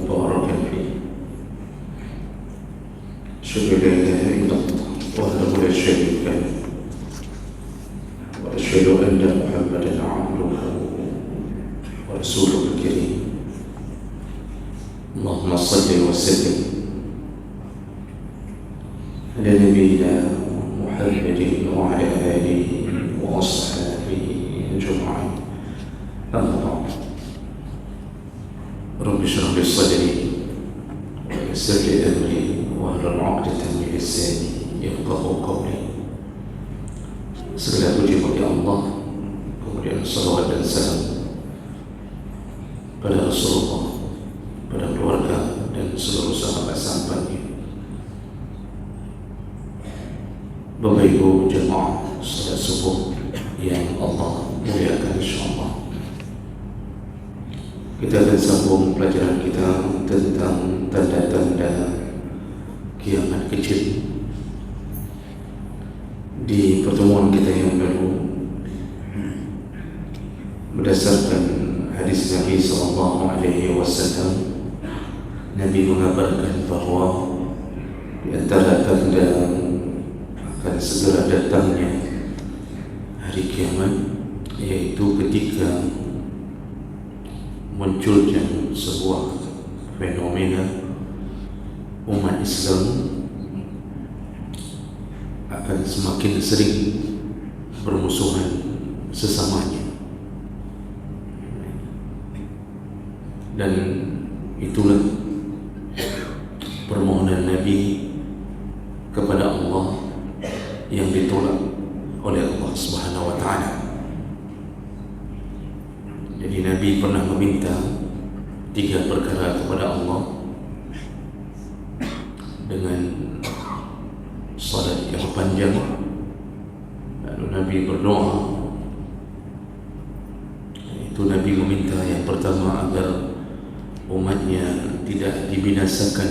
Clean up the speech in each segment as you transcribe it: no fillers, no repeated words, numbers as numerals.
مباركا فيه. أشهد أن لا إله إلا الله وحده لا شريك له وأشهد أن محمدا عبده ورسوله الكريم. اللهم صل وسلم على نبينا محمد وعلى آله وأصحابه أجمعين. أما بعد، رب اشرح لي صدري ويسر لي أمري واحلل عقدة من لساني يفقهوا قولي. Segala puji bagi Allah, kemudian salawat dan salam pada Rasulullah, pada keluarga dan seluruh sahabat-sahabatnya. Bapak Ibu jemaah salat subuh yang Allah muliakan, insyaallah kita akan sambung pelajaran kita tentang tanda-tanda kiamat kecil. Di pertemuan kita yang lalu, berdasarkan hadis Nabi SAW, Nabi mengabarkan bahawa di antara tanda akan segera datangnya hari kiamat, yaitu ketika munculnya sebuah fenomena umat Islam akan semakin sering bermusuhan sesamanya, dan itulah permohonan Nabi kepada Allah yang ditolak oleh Allah Subhanahu wa Ta'ala. Jadi Nabi pernah meminta 3 perkara kepada Allah dengan salat yang panjang. Lalu Nabi berdoa. Itu Nabi meminta yang pertama agar umatnya tidak dibinasakan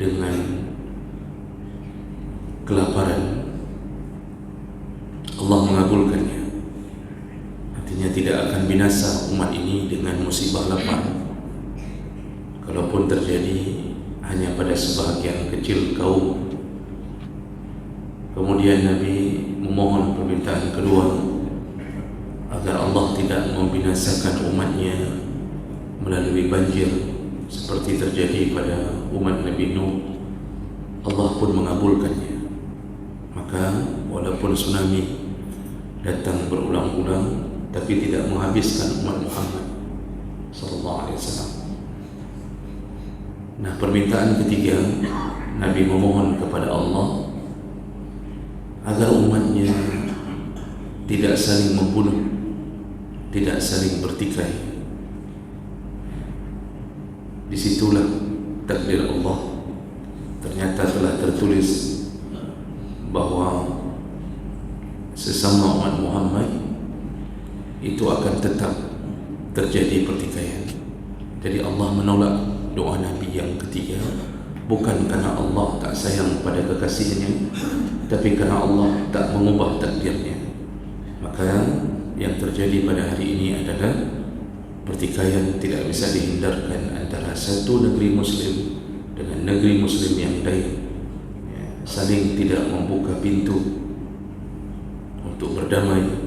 dengan kelaparan. Allah mengabulkannya. Artinya tidak akan binasa umat ini dengan musibah lapar. Kalaupun terjadi, hanya pada sebahagian kecil kaum. Kemudian Nabi memohon permintaan kedua agar Allah tidak membinasakan umatnya melalui banjir seperti terjadi pada umat Nabi Nuh. Allah pun mengabulkannya. Maka walaupun tsunami datang berulang-ulang, tapi tidak menghabiskan umat Muhammad sallallahu alaihi wasallam. Nah, permintaan ketiga, Nabi memohon kepada Allah agar umatnya tidak saling membunuh, tidak saling bertikai. Disitulah takdir Allah. Ternyata telah tertulis bahawa sesama umat Muhammad itu akan tetap terjadi pertikaian. Jadi Allah menolak doa Nabi yang ketiga, bukan karena Allah tak sayang pada kekasihnya, tapi karena Allah tak mengubah takdirnya. Maka yang terjadi pada hari ini adalah pertikaian tidak bisa dihindarkan antara satu negeri Muslim dengan negeri Muslim yang lain. Saling tidak membuka pintu untuk berdamai.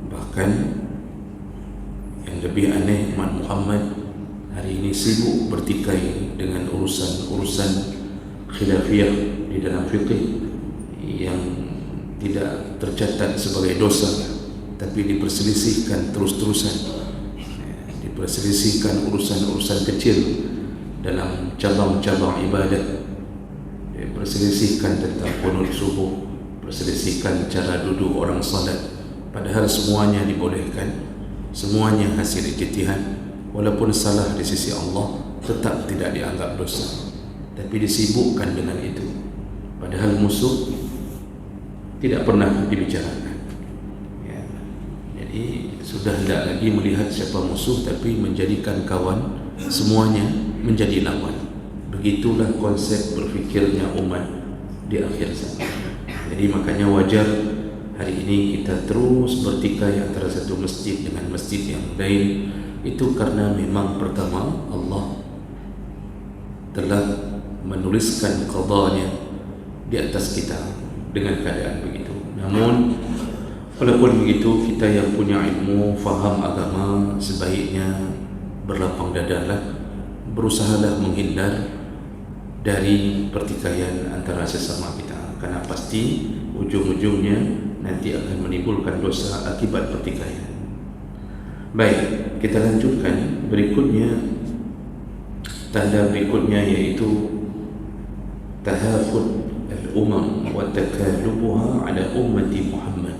Bahkan yang lebih aneh, umat Muhammad hari ini sibuk bertikai dengan urusan-urusan khilafiyah di dalam fiqh yang tidak tercatat sebagai dosa, tapi diperselisihkan terus-terusan. Diperselisihkan urusan-urusan kecil dalam cabang-cabang ibadat. Diperselisihkan tentang qunut subuh, perselisihkan cara duduk orang salat. Padahal semuanya dibolehkan, semuanya hasil ijtihad. Walaupun salah di sisi Allah, tetap tidak dianggap dosa, tapi disibukkan dengan itu. Padahal musuh tidak pernah dibicarakan. Ya. Jadi sudah tidak lagi melihat siapa musuh, tapi menjadikan kawan, semuanya menjadi lawan. Begitulah konsep berfikirnya umat di akhir zaman. Jadi makanya wajar hari ini kita terus bertikai antara satu masjid dengan masjid yang lain. Itu karena memang pertama Allah telah menuliskan qadanya di atas kita dengan keadaan begitu. Namun walaupun begitu, kita yang punya ilmu, faham agama, sebaiknya berlapang dadalah, berusahalah menghindar dari pertikaian antara sesama kita, karena pasti ujung-ujungnya nanti akan menimbulkan dosa akibat pertikaian. Baik, kita lanjutkan berikutnya. Tanda berikutnya yaitu tahafut al-umam wa takalubuha ala ummati Muhammad.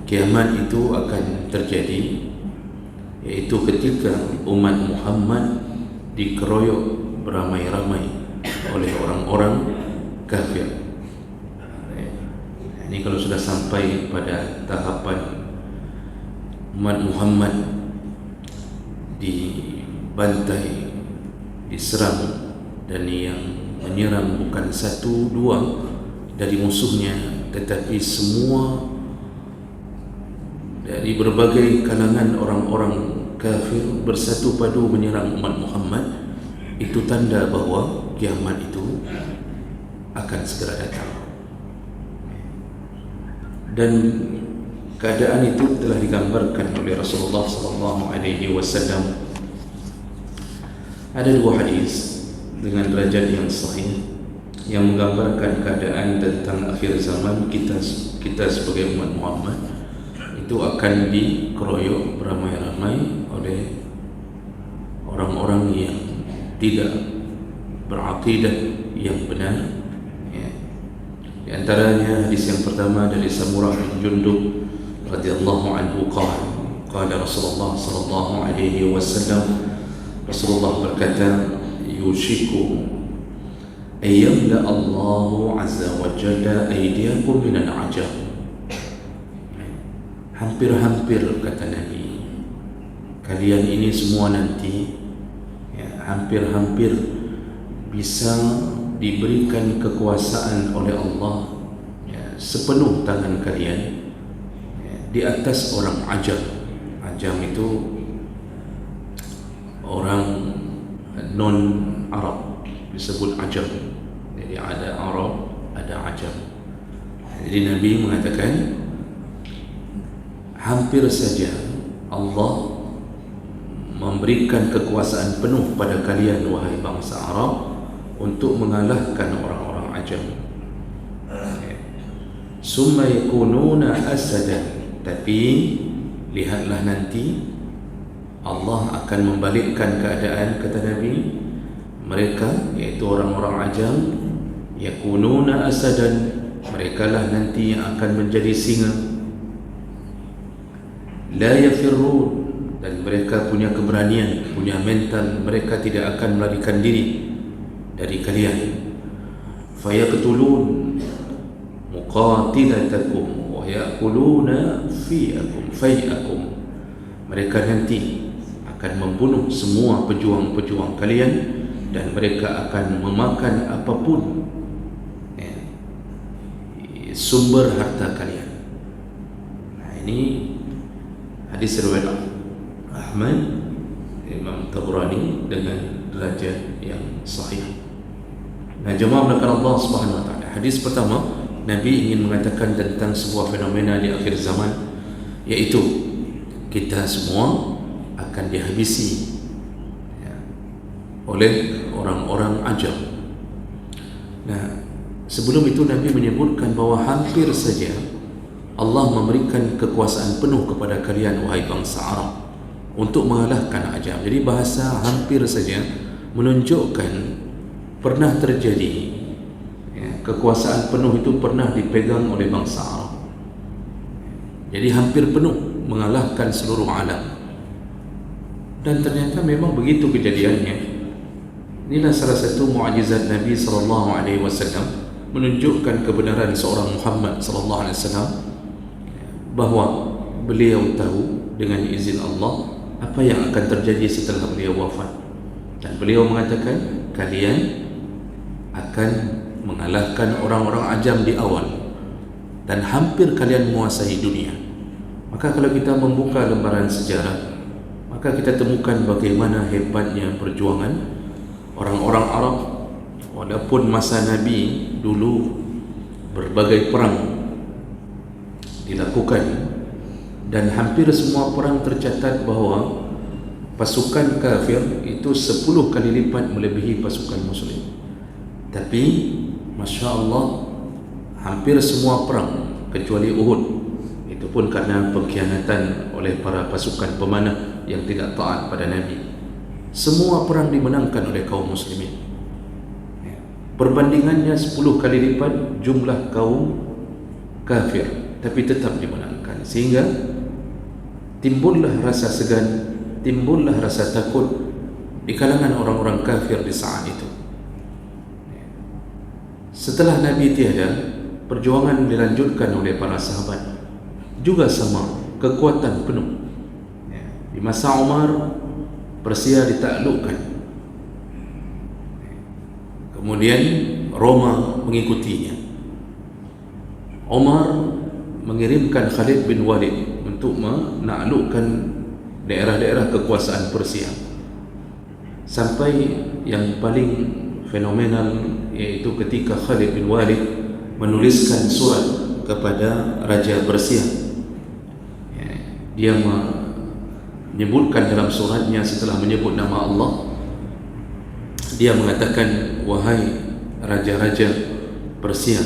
Kiamat itu akan terjadi, yaitu ketika umat Muhammad dikeroyok beramai-ramai oleh orang-orang kafir. Ini kalau sudah sampai pada tahapan umat Muhammad dibantai, diserang, dan yang menyerang bukan satu dua dari musuhnya, tetapi semua dari berbagai kalangan orang-orang kafir bersatu padu menyerang umat Muhammad, itu tanda bahawa kiamat itu akan segera datang. Dan keadaan itu telah digambarkan oleh Rasulullah SAW. Ada dua hadis dengan derajat yang sahih yang menggambarkan keadaan tentang akhir zaman. Kita sebagai umat Muhammad itu akan dikeroyok beramai-ramai oleh orang-orang yang tidak berakidah yang benar. Di antaranya hadis yang pertama dari Samurah bin Jundub radhiyallahu anhu qala Rasulullah sallallahu alaihi wasallam, Rasulullah berkata, yushiku ayyamla Allahu azza wa jalla aydiyakum minal ajab. Hampir-hampir, kata Nabi, kalian ini semua nanti hampir-hampir bisa diberikan kekuasaan oleh Allah sepenuh tangan kalian di atas orang ajam. Ajam itu orang non-Arab, disebut ajam. Jadi ada Arab, ada ajam. Jadi Nabi mengatakan hampir saja Allah memberikan kekuasaan penuh pada kalian, wahai bangsa Arab, untuk mengalahkan orang-orang ajam. Summa yakununa asadan, tapi lihatlah nanti Allah akan membalikkan keadaan, kata Nabi, mereka iaitu orang-orang ajam, yakununa asadan, mereka lah nanti yang akan menjadi singa, la yafirrun, dan mereka punya keberanian, punya mental, mereka tidak akan melarikan diri dari kalian. Fayaqtulun muqatilatakum wa yaquluna fai'akum, mereka nanti akan membunuh semua pejuang-pejuang kalian, dan mereka akan memakan apapun sumber harta kalian. Nah, ini hadis riwayat Ahmad, Imam Tabrani dengan derajat yang sahih. Nah, jemaah melakukan Allah Subhanahu wa taala. Hadis pertama, Nabi ingin mengatakan tentang sebuah fenomena di akhir zaman, yaitu kita semua akan dihabisi oleh orang-orang ajam. Nah, sebelum itu Nabi menyebutkan bahawa hampir saja Allah memberikan kekuasaan penuh kepada kalian, wahai bangsa Arab, untuk mengalahkan ajam. Jadi bahasa hampir saja menunjukkan pernah terjadi, kekuasaan penuh itu pernah dipegang oleh bangsa Arab. Jadi hampir penuh mengalahkan seluruh alam. Dan ternyata memang begitu kejadiannya. Inilah salah satu mukjizat Nabi SAW, menunjukkan kebenaran seorang Muhammad SAW, bahawa beliau tahu dengan izin Allah apa yang akan terjadi setelah beliau wafat. Dan beliau mengatakan, kalian akan mengalahkan orang-orang ajam di awal, dan hampir kalian menguasai dunia. Maka kalau kita membuka lembaran sejarah, maka kita temukan bagaimana hebatnya perjuangan Orang-orang Arab, walaupun masa Nabi dulu berbagai perang dilakukan, dan hampir semua perang tercatat bahawa pasukan kafir itu 10 kali lipat melebihi pasukan muslim. Tapi Masya Allah, hampir semua perang kecuali Uhud, itu pun karena pengkhianatan oleh para pasukan pemanah yang tidak taat pada Nabi, semua perang dimenangkan oleh kaum muslimin. Perbandingannya 10 kali lipat jumlah kaum kafir, tapi tetap dimenangkan. Sehingga timbullah rasa segan, timbullah rasa takut di kalangan orang-orang kafir di saat itu. Setelah Nabi tiada, perjuangan dilanjutkan oleh para sahabat, juga sama, kekuatan penuh. Di masa Umar, Persia ditaklukkan, kemudian Roma mengikutinya. Umar mengirimkan Khalid bin Walid untuk menaklukkan daerah-daerah kekuasaan Persia, sampai yang paling fenomenal yaitu ketika Khalid bin Walid menuliskan surat kepada Raja Persia. Dia menyebutkan dalam suratnya, setelah menyebut nama Allah, dia mengatakan, wahai raja-raja Persia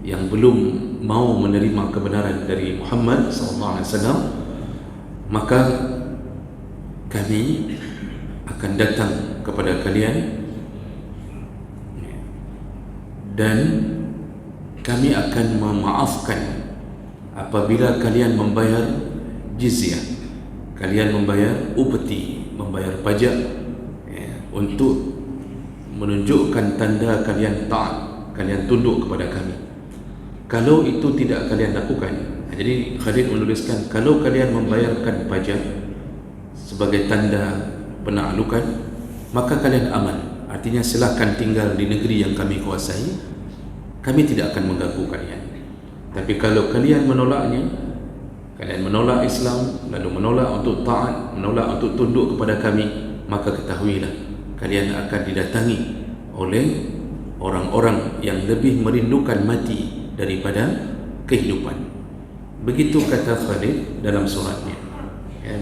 yang belum mau menerima kebenaran dari Muhammad SAW, maka kami akan datang kepada kalian dan kami akan memaafkan apabila kalian membayar jizyah, kalian membayar upeti, membayar pajak, untuk menunjukkan tanda kalian taat, kalian tunduk kepada kami. Kalau itu tidak kalian lakukan, jadi Khalid menuliskan, kalau kalian membayarkan pajak sebagai tanda penaklukan, maka kalian aman. Artinya silakan tinggal di negeri yang kami kuasai, kami tidak akan mengganggu kalian. Tapi kalau kalian menolaknya, kalian menolak Islam, lalu menolak untuk taat, menolak untuk tunduk kepada kami, maka ketahuilah kalian akan didatangi oleh orang-orang yang lebih merindukan mati daripada kehidupan. Begitu kata Khalid dalam suratnya.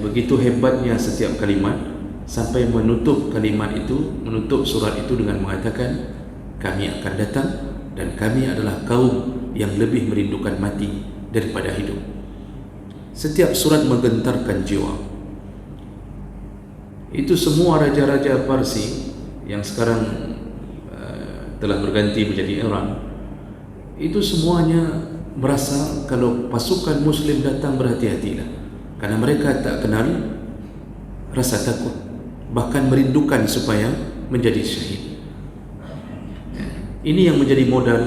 Begitu hebatnya setiap kalimat, sampai menutup kalimat itu, menutup surat itu dengan mengatakan, kami akan datang dan kami adalah kaum yang lebih merindukan mati daripada hidup. Setiap surat menggentarkan jiwa. Itu semua raja-raja Parsi yang sekarang telah berganti menjadi Iran, itu semuanya merasa kalau pasukan muslim datang, berhati-hatilah, karena mereka tak kenal rasa takut, bahkan merindukan supaya menjadi syahid. Ini yang menjadi modal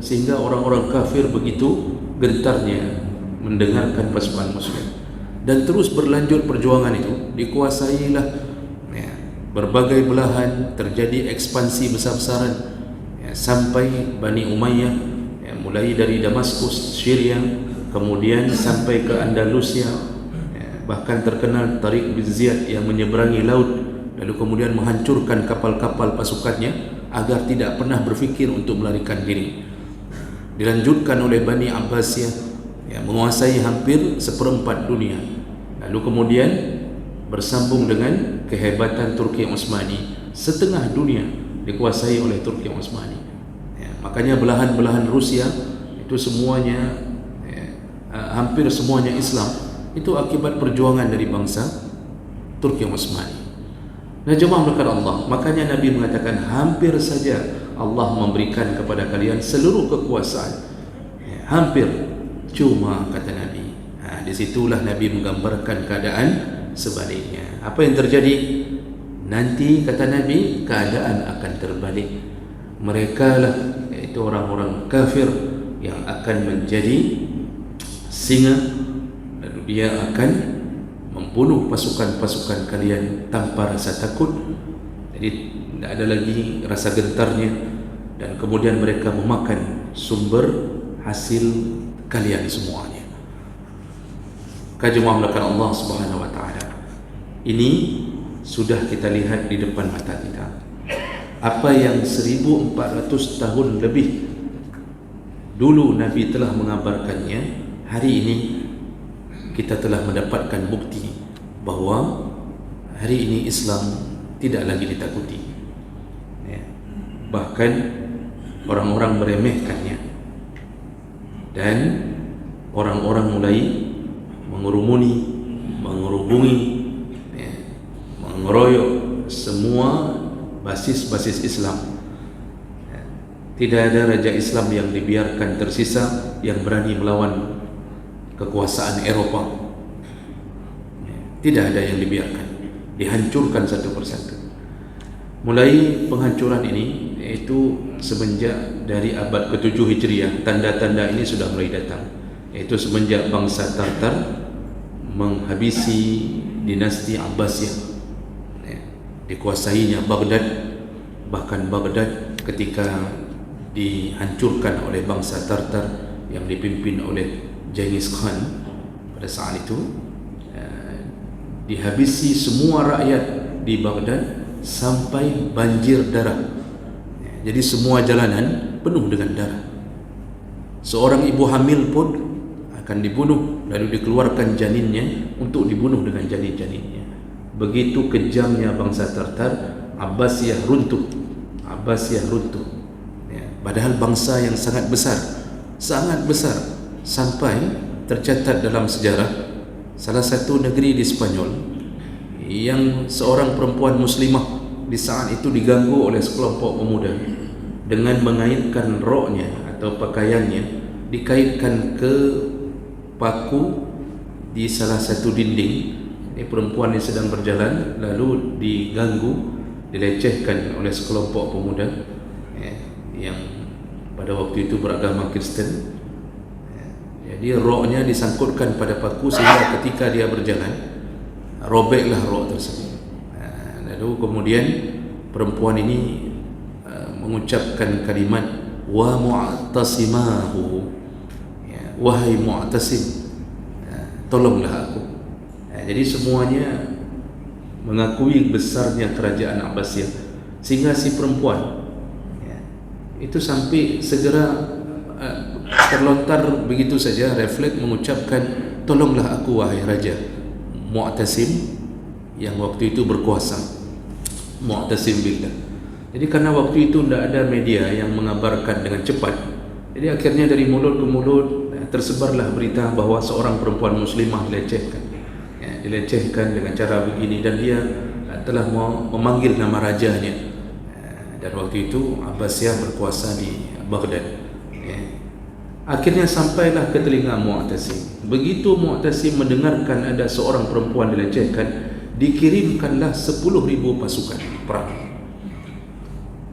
sehingga orang-orang kafir begitu gentarnya mendengarkan pasukan muslim, dan terus berlanjut perjuangan itu. Dikuasailah berbagai belahan, terjadi ekspansi besar-besaran, sampai Bani Umayyah, mulai dari Damaskus, Syria, kemudian sampai ke Andalusia, bahkan terkenal Tariq bin Ziyad yang menyeberangi laut lalu kemudian menghancurkan kapal-kapal pasukannya agar tidak pernah berfikir untuk melarikan diri. Dilanjutkan oleh Bani Abbasiyah yang menguasai hampir 1/4 dunia, lalu kemudian bersambung dengan kehebatan Turki Utsmani, setengah dunia dikuasai oleh Turki Utsmani. Makanya belahan-belahan Rusia itu semuanya, hampir semuanya Islam, itu akibat perjuangan dari bangsa Turki Utsmani. Nah, jemaah berkat Allah, makanya Nabi mengatakan, hampir saja Allah memberikan kepada kalian seluruh kekuasaan. Hampir, cuma kata Nabi. Disitulah Nabi menggambarkan keadaan sebaliknya. Apa yang terjadi? Nanti kata Nabi, keadaan akan terbalik. Mereka lah, yaitu orang-orang kafir, yang akan menjadi singa, lalu dia akan membunuh pasukan-pasukan kalian tanpa rasa takut. Jadi tidak ada lagi rasa gentarnya, dan kemudian mereka memakan sumber hasil kalian semuanya. Jemaah melakukan Allah Subhanahu wa taala. Ini sudah kita lihat di depan mata kita. Apa yang 1400 tahun lebih dulu Nabi telah mengabarkannya, hari ini kita telah mendapatkan bukti bahawa hari ini Islam tidak lagi ditakuti. Bahkan orang-orang meremehkannya, dan orang-orang mulai mengerumuni, mengerubungi, mengeroyok semua basis-basis Islam. Tidak ada raja Islam yang dibiarkan tersisa yang berani melawan kekuasaan Eropah. Tidak ada yang dibiarkan, dihancurkan satu persatu. Mulai penghancuran ini, yaitu semenjak dari abad ke-7 Hijriah, tanda-tanda ini sudah mulai datang, yaitu semenjak bangsa Tartar menghabisi dinasti Abbasiyah, dikuasainya Baghdad. Bahkan Baghdad ketika dihancurkan oleh bangsa Tartar yang dipimpin oleh Genghis Khan pada saat itu, dihabisi semua rakyat di Baghdad sampai banjir darah. Jadi semua jalanan penuh dengan darah. Seorang ibu hamil pun akan dibunuh, lalu dikeluarkan janinnya untuk dibunuh dengan janin-janinnya. Begitu kejamnya bangsa Tartar. Abbasiyah runtuh. Abbasiyah runtuh. Padahal bangsa yang sangat besar, sampai tercatat dalam sejarah salah satu negeri di Spanyol yang seorang perempuan muslimah di saat itu diganggu oleh sekelompok pemuda dengan mengaitkan roknya atau pakaiannya, dikaitkan ke paku di salah satu dinding. Ini perempuan yang sedang berjalan lalu diganggu, dilecehkan oleh sekelompok pemuda yang pada waktu itu beragama Kristen. Jadi roknya disangkutkan pada paku sehingga ketika dia berjalan robeklah rok tersebut. Lalu kemudian perempuan ini mengucapkan kalimat wa mu'tasimahu, wahai mu'tasim, tolonglah aku. Jadi semuanya mengakui besarnya kerajaan Abbasiyah, sehingga si perempuan itu sampai segera terlontar begitu saja, refleks mengucapkan tolonglah aku wahai raja. Mu'tasim yang waktu itu berkuasa, Mu'tasim billah. Jadi karena waktu itu tidak ada media yang mengabarkan dengan cepat, jadi akhirnya dari mulut ke mulut tersebarlah berita bahawa seorang perempuan muslimah dilecehkan dengan cara begini, dan dia telah memanggil nama rajanya. Dan waktu itu Abbasiyah berkuasa di Baghdad. Akhirnya sampailah ke telinga Mu'tasim. Begitu Mu'tasim mendengarkan ada seorang perempuan dilecehkan, dikirimkanlah 10.000 pasukan perang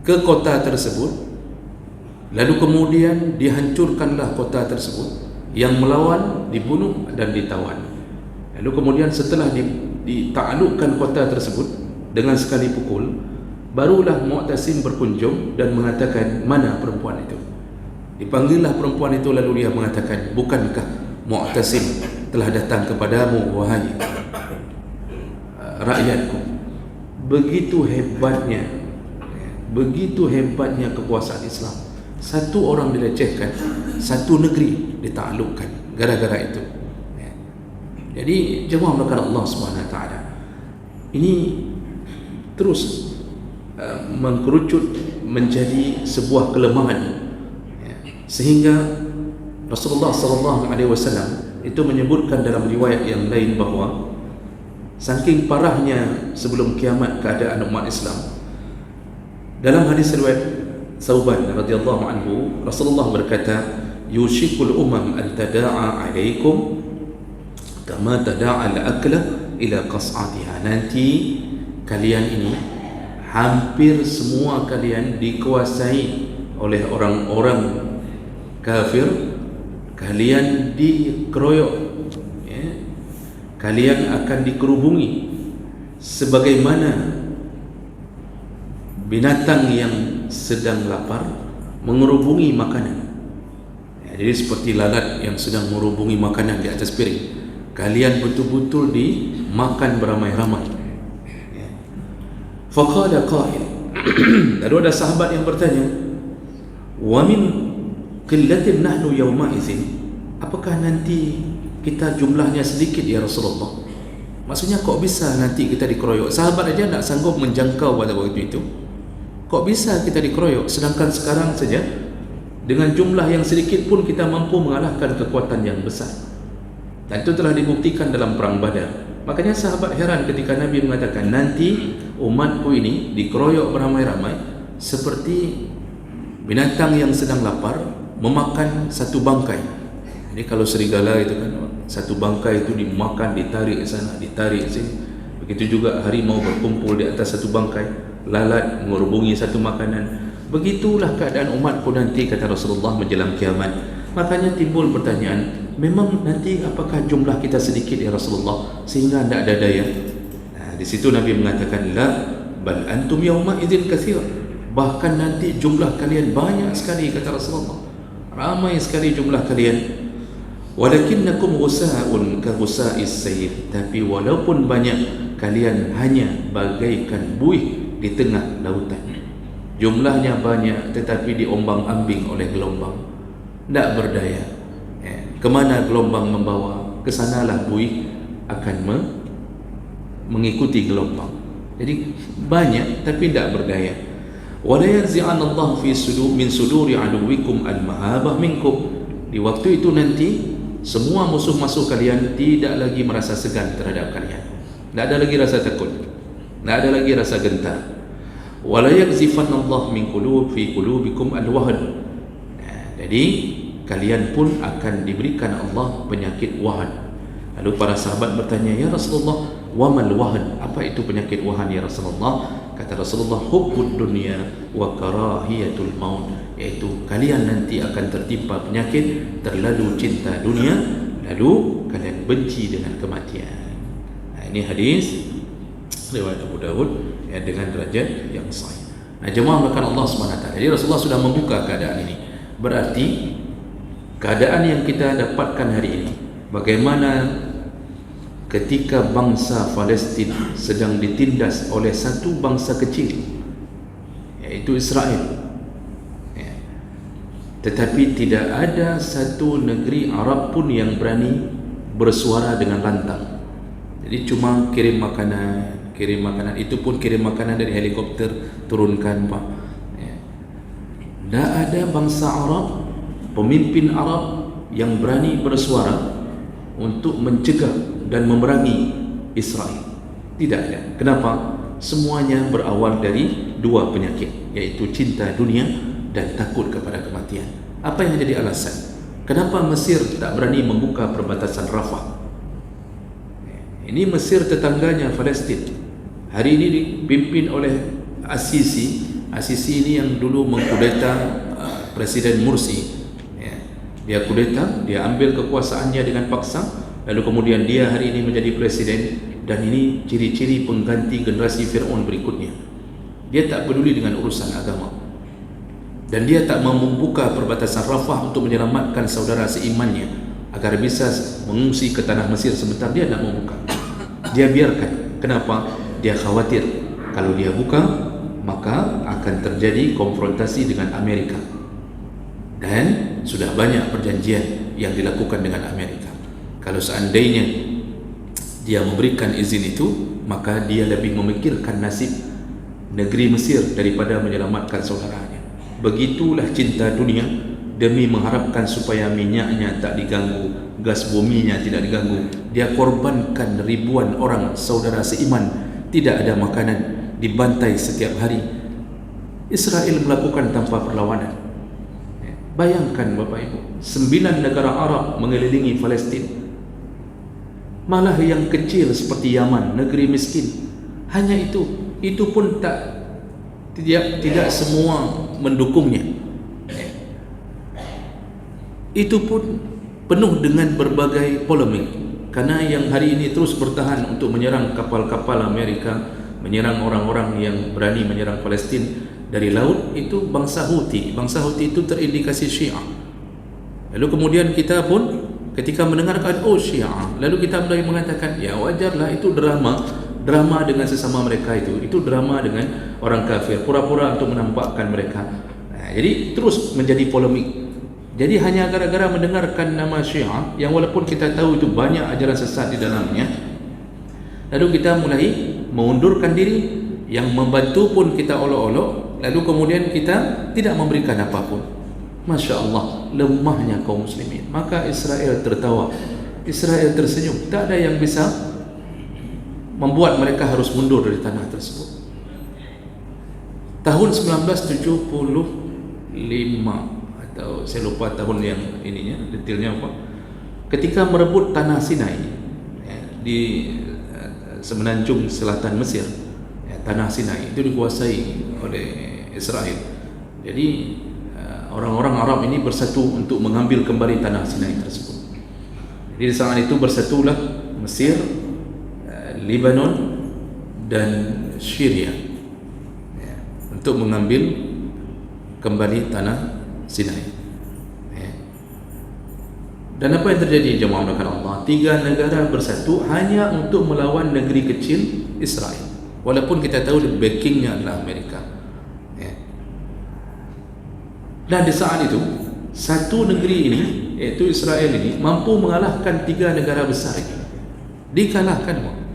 ke kota tersebut. Lalu kemudian dihancurkanlah kota tersebut. Yang melawan dibunuh dan ditawan. Lalu kemudian setelah ditaklukkan kota tersebut dengan sekali pukul, barulah Mu'tasim berkunjung dan mengatakan, mana perempuan itu? Dipanggillah perempuan itu, lalu dia mengatakan, bukankah Mu'tasim telah datang kepadamu wahai rakyatku? Begitu hebatnya kekuasaan Islam. Satu orang dilecehkan, satu negeri ditaklukkan gara-gara itu. Jadi jemaah melakukan Allah SWT ini terus mengkerucut menjadi sebuah kelemahan, sehingga Rasulullah SAW itu menyebutkan dalam riwayat yang lain bahawa saking parahnya sebelum kiamat keadaan umat Islam. Dalam hadis riwayat Thauban radhiyallahu anhu, Rasulullah berkata, yushikul umam an tada'a alaikum kama tada'a al-akla ila qas'atiha. Nanti kalian ini hampir semua kalian dikuasai oleh orang-orang kafir, kalian dikeroyok, kalian akan dikerubungi sebagaimana binatang yang sedang lapar mengerubungi makanan. Jadi seperti lalat yang sedang merubungi makanan di atas piring, kalian betul-betul dimakan beramai-ramai. Faqala qail, Lalu ada sahabat yang bertanya, wa min qillatin nahnu yawma idzin, apakah nanti kita jumlahnya sedikit ya Rasulullah? Maksudnya kok bisa nanti kita dikeroyok? Sahabat aja tak sanggup menjangkau pada waktu itu. Kok bisa kita dikeroyok? Sedangkan sekarang saja dengan jumlah yang sedikit pun kita mampu mengalahkan kekuatan yang besar. Dan itu telah dibuktikan dalam perang Badar. Makanya sahabat heran ketika Nabi mengatakan, nanti umatku ini dikeroyok beramai-ramai seperti binatang yang sedang lapar memakan satu bangkai. Ini kalau serigala itu kan, satu bangkai itu dimakan, ditarik ke sana, ditarik ke sini. Begitu juga harimau berkumpul di atas satu bangkai, lalat mengerubungi satu makanan. Begitulah keadaan umatku nanti, kata Rasulullah, menjelang kiamat. Makanya timbul pertanyaan, memang nanti apakah jumlah kita sedikit ya Rasulullah sehingga tidak ada daya? Nah, di situ Nabi mengatakan, la bal antum yawma idzin katsir. Bahkan nanti jumlah kalian banyak sekali, kata Rasulullah. Ramai sekali jumlah kalian. Walakinnakum ghusa'un ka ghusa'is sayf. Tapi walaupun banyak, kalian hanya bagaikan buih di tengah lautan. Jumlahnya banyak tetapi diombang-ambing oleh gelombang, tidak berdaya. Kemana gelombang membawa, kesanalah buih akan mengikuti gelombang. Jadi banyak tapi tidak berdaya. Wala yanzi'an Allah fi min suduri aduwikum al-mahabah minkum. Di waktu itu nanti semua musuh-musuh kalian tidak lagi merasa segan terhadap kalian. Tidak ada lagi rasa takut, tidak ada lagi rasa gentar. Wala yakzifan Allah min fi qulubikum al-wahn. Jadi kalian pun akan diberikan Allah penyakit wahan. Lalu para sahabat bertanya, ya Rasulullah, wa mal wahan? Apa itu penyakit wahan ya Rasulullah? Kata Rasulullah, hubbud dunya wa karahiyatul maut. Iaitu kalian nanti akan tertimpa penyakit terlalu cinta dunia, lalu kalian benci dengan kematian. Nah, ini hadis riwayat Abu Dawud ya, dengan derajat yang sahih. Nah, jemaah melakukan Allah SWT. Jadi Rasulullah sudah membuka keadaan ini. Berarti keadaan yang kita dapatkan hari ini, bagaimana ketika bangsa Palestin sedang ditindas oleh satu bangsa kecil, yaitu Israel. Tetapi tidak ada satu negeri Arab pun yang berani bersuara dengan lantang. Jadi cuma kirim makanan, itu pun kirim makanan dari helikopter, turunkan Pak. Tidak ada bangsa Arab, pemimpin Arab yang berani bersuara untuk mencegah dan memerangi Israel. Tidak ada. Kenapa? Semuanya berawal dari dua penyakit, yaitu cinta dunia dan takut kepada kematian. Apa yang jadi alasan? Kenapa Mesir tak berani membuka perbatasan Rafah? Ini Mesir tetangganya Palestin. Hari ini dipimpin oleh As-Sisi. As-Sisi ini yang dulu mengkudeta Presiden Mursi. Dia kudeta, dia ambil kekuasaannya dengan paksa, lalu kemudian dia hari ini menjadi presiden. Dan ini ciri-ciri pengganti generasi Fir'aun berikutnya. Dia tak peduli dengan urusan agama, dan dia tak mau membuka perbatasan Rafah untuk menyelamatkan saudara seimannya agar bisa mengungsi ke tanah Mesir sebentar. Dia tak mau buka, dia biarkan. Kenapa? Dia khawatir kalau dia buka maka akan terjadi konfrontasi dengan Amerika, dan sudah banyak perjanjian yang dilakukan dengan Amerika. Kalau seandainya dia memberikan izin itu, maka dia lebih memikirkan nasib negeri Mesir daripada menyelamatkan saudaranya. Begitulah cinta dunia demi mengharapkan supaya minyaknya tak diganggu, gas buminya tidak diganggu. Dia korbankan ribuan orang saudara seiman, tidak ada makanan, dibantai setiap hari. Israel melakukan tanpa perlawanan. Bayangkan Bapak Ibu, 9 negara Arab mengelilingi Palestin. Malah yang kecil seperti Yaman, negeri miskin, hanya itu pun tidak semua mendukungnya. Itu pun penuh dengan berbagai polemik, karena yang hari ini terus bertahan untuk menyerang kapal-kapal Amerika, menyerang orang-orang yang berani menyerang Palestin dari laut, itu bangsa Houthi. Bangsa Houthi itu terindikasi Syiah. Lalu kemudian kita pun ketika mendengarkan Syiah, lalu kita mulai mengatakan, ya wajarlah, itu drama drama dengan sesama mereka itu drama dengan orang kafir, pura-pura untuk menampakkan mereka. Jadi terus menjadi polemik. Jadi hanya gara-gara mendengarkan nama Syiah yang walaupun kita tahu itu banyak ajaran sesat di dalamnya, lalu kita mulai mengundurkan diri, yang membantu pun kita olok-olok, lalu kemudian kita tidak memberikan apapun. Masya Allah, lemahnya kaum muslimin. Maka Israel tertawa, Israel tersenyum. Tak ada yang bisa membuat mereka harus mundur dari tanah tersebut. Tahun 1975 atau saya lupa tahun yang ininya, detailnya apa, ketika merebut tanah Sinai di semenanjung selatan Mesir, tanah Sinai itu dikuasai oleh Israel. Jadi orang-orang Arab ini bersatu untuk mengambil kembali tanah Sinai tersebut. Jadi di saat itu bersatulah Mesir, Lebanon dan Syria untuk mengambil kembali tanah Sinai. Dan apa yang terjadi jemaah melakukan Allah? 3 negara bersatu hanya untuk melawan negeri kecil Israel, walaupun kita tahu backingnya adalah Amerika. Dan di saat itu satu negeri ini, yaitu Israel ini, mampu mengalahkan 3 negara besar ini. Dikalahkan.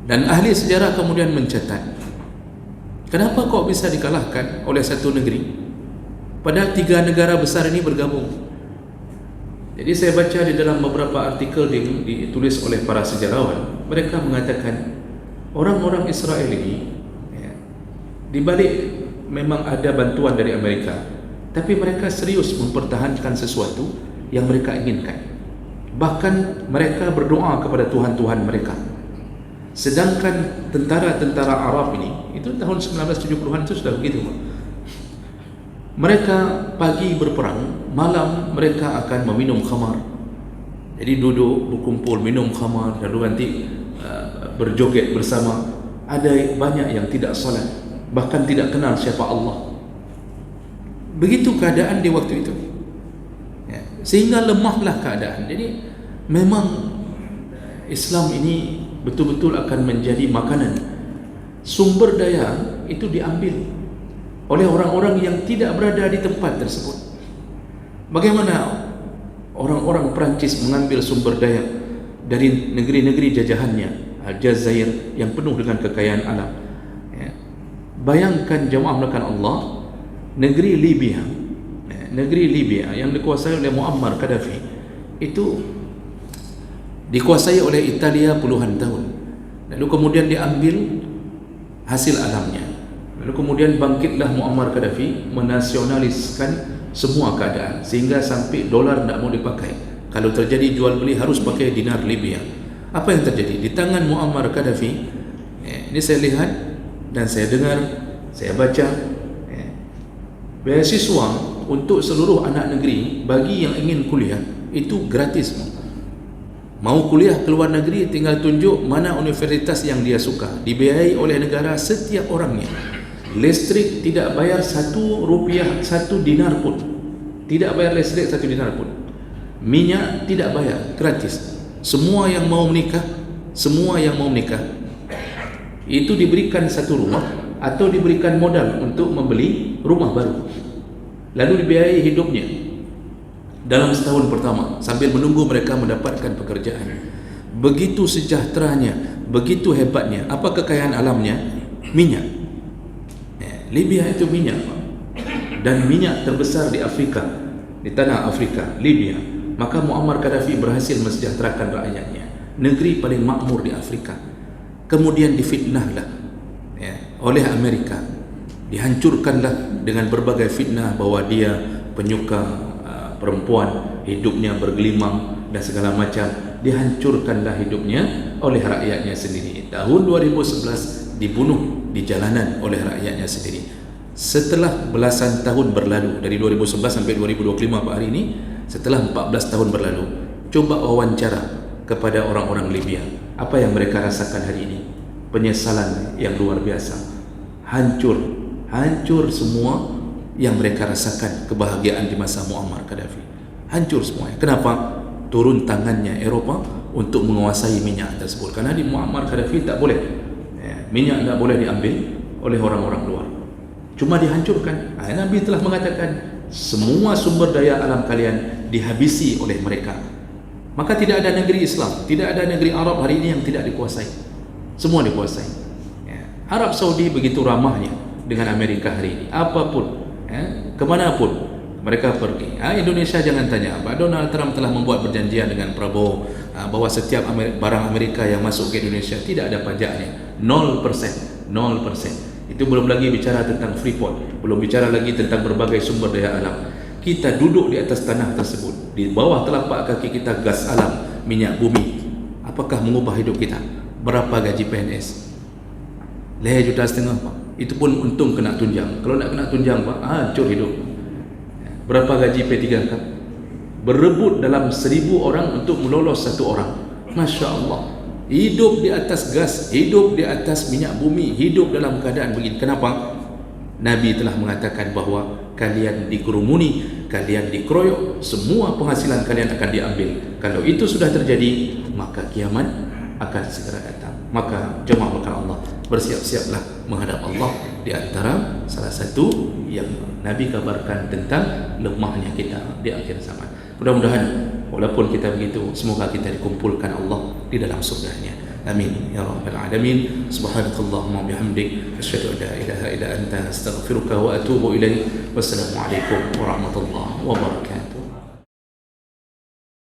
Dan ahli sejarah kemudian mencatat, kenapa kok bisa dikalahkan oleh satu negeri padahal 3 negara besar ini bergabung? Jadi saya baca di dalam beberapa artikel yang ditulis oleh para sejarawan, mereka mengatakan orang-orang Israel ini di balik memang ada bantuan dari Amerika, tapi mereka serius mempertahankan sesuatu yang mereka inginkan. Bahkan mereka berdoa kepada Tuhan-Tuhan mereka. Sedangkan tentara-tentara Arab ini, itu tahun 1970-an itu sudah begitu. Mereka pagi berperang, malam mereka akan meminum khamar. Jadi duduk, berkumpul, minum khamar, lalu nanti berjoget bersama. Ada banyak yang tidak salat, bahkan tidak kenal siapa Allah. Begitu keadaan di waktu itu, sehingga lemahlah keadaan. Jadi memang Islam ini betul-betul akan menjadi makanan. Sumber daya itu diambil oleh orang-orang yang tidak berada di tempat tersebut. Bagaimana orang-orang Perancis mengambil sumber daya dari negeri-negeri jajahannya, Aljazair yang penuh dengan kekayaan alam. Bayangkan jemaah melakukan Allah, negeri Libya yang dikuasai oleh Muammar Gaddafi itu dikuasai oleh Italia puluhan tahun, lalu kemudian diambil hasil alamnya, lalu kemudian bangkitlah Muammar Gaddafi menasionaliskan semua keadaan sehingga sampai dolar tidak mau dipakai. Kalau terjadi jual beli harus pakai dinar Libya. Apa yang terjadi di tangan Muammar Gaddafi? Ini saya lihat dan saya dengar, saya baca, beasiswa untuk seluruh anak negeri bagi yang ingin kuliah itu gratis. Mau kuliah ke luar negeri tinggal tunjuk mana universitas yang dia suka, dibiayai oleh negara setiap orangnya. Listrik tidak bayar 1 rupiah 1 dinar pun, tidak bayar listrik 1 dinar pun. Minyak tidak bayar, gratis. Semua yang mau menikah itu diberikan 1 rumah atau diberikan modal untuk membeli rumah baru, lalu dibiayai hidupnya dalam setahun pertama sambil menunggu mereka mendapatkan pekerjaan. Begitu sejahteranya, begitu hebatnya. Apa kekayaan alamnya? Minyak. Libya itu minyak, dan minyak terbesar di Afrika, di tanah Afrika, Libya. Maka Muammar Gaddafi berhasil mensejahterakan rakyatnya, negeri paling makmur di Afrika. Kemudian difitnahlah oleh Amerika, dihancurkanlah dengan berbagai fitnah bahwa dia penyuka perempuan, hidupnya bergelimang dan segala macam. Dihancurkanlah hidupnya oleh rakyatnya sendiri. Tahun 2011 dibunuh di jalanan oleh rakyatnya sendiri. Setelah belasan tahun berlalu, dari 2011 sampai 2025 hari ini, setelah 14 tahun berlalu, coba wawancara kepada orang-orang Libya, apa yang mereka rasakan hari ini? Penyesalan yang luar biasa. Hancur semua yang mereka rasakan kebahagiaan di masa Muammar Gaddafi. Hancur semuanya. Kenapa? Turun tangannya Eropa untuk menguasai minyak tersebut. Kerana di Muammar Gaddafi tak boleh, minyak tak boleh diambil oleh orang-orang luar, cuma dihancurkan. Nabi telah mengatakan semua sumber daya alam kalian dihabisi oleh mereka. Maka tidak ada negeri Islam, tidak ada negeri Arab hari ini yang tidak dikuasai. Semua dikuasai. Arab Saudi begitu ramahnya dengan Amerika hari ini. Apapun, kemanapun mereka pergi. Indonesia jangan tanya. Pak Donald Trump telah membuat perjanjian dengan Prabowo bahwa setiap barang Amerika yang masuk ke Indonesia tidak ada pajaknya. 0%. 0%. Itu belum lagi bicara tentang Freeport, belum bicara lagi tentang berbagai sumber daya alam. Kita duduk di atas tanah tersebut, di bawah telapak kaki kita gas alam, minyak bumi. Apakah mengubah hidup kita? Berapa gaji PNS? 5,5 juta Pak. Itu pun untung kena tunjang. Kalau nak kena tunjang Pak, hancur hidup. Berapa gaji P3K? Berebut dalam 1,000 orang untuk melolos satu orang. Masya Allah. Hidup di atas gas, hidup di atas minyak bumi, hidup dalam keadaan begini. Kenapa? Nabi telah mengatakan bahawa kalian dikerumuni, kalian dikeroyok, semua penghasilan kalian akan diambil. Kalau itu sudah terjadi, maka kiamat akan segera datang. Maka jemaah makan Allah, bersiap-siaplah menghadap Allah. Di antara salah satu yang Nabi kabarkan tentang lemahnya kita di akhir zaman. Mudah-mudahan walaupun kita begitu, semoga kita dikumpulkan Allah di dalam surganya. Amin ya rabbal alamin. Subhanakallahumma bihamdik, asyhadu an la ilaha illa anta, astaghfiruka wa atubu ilaik. Wassalamualaikum warahmatullahi wabarakatuh.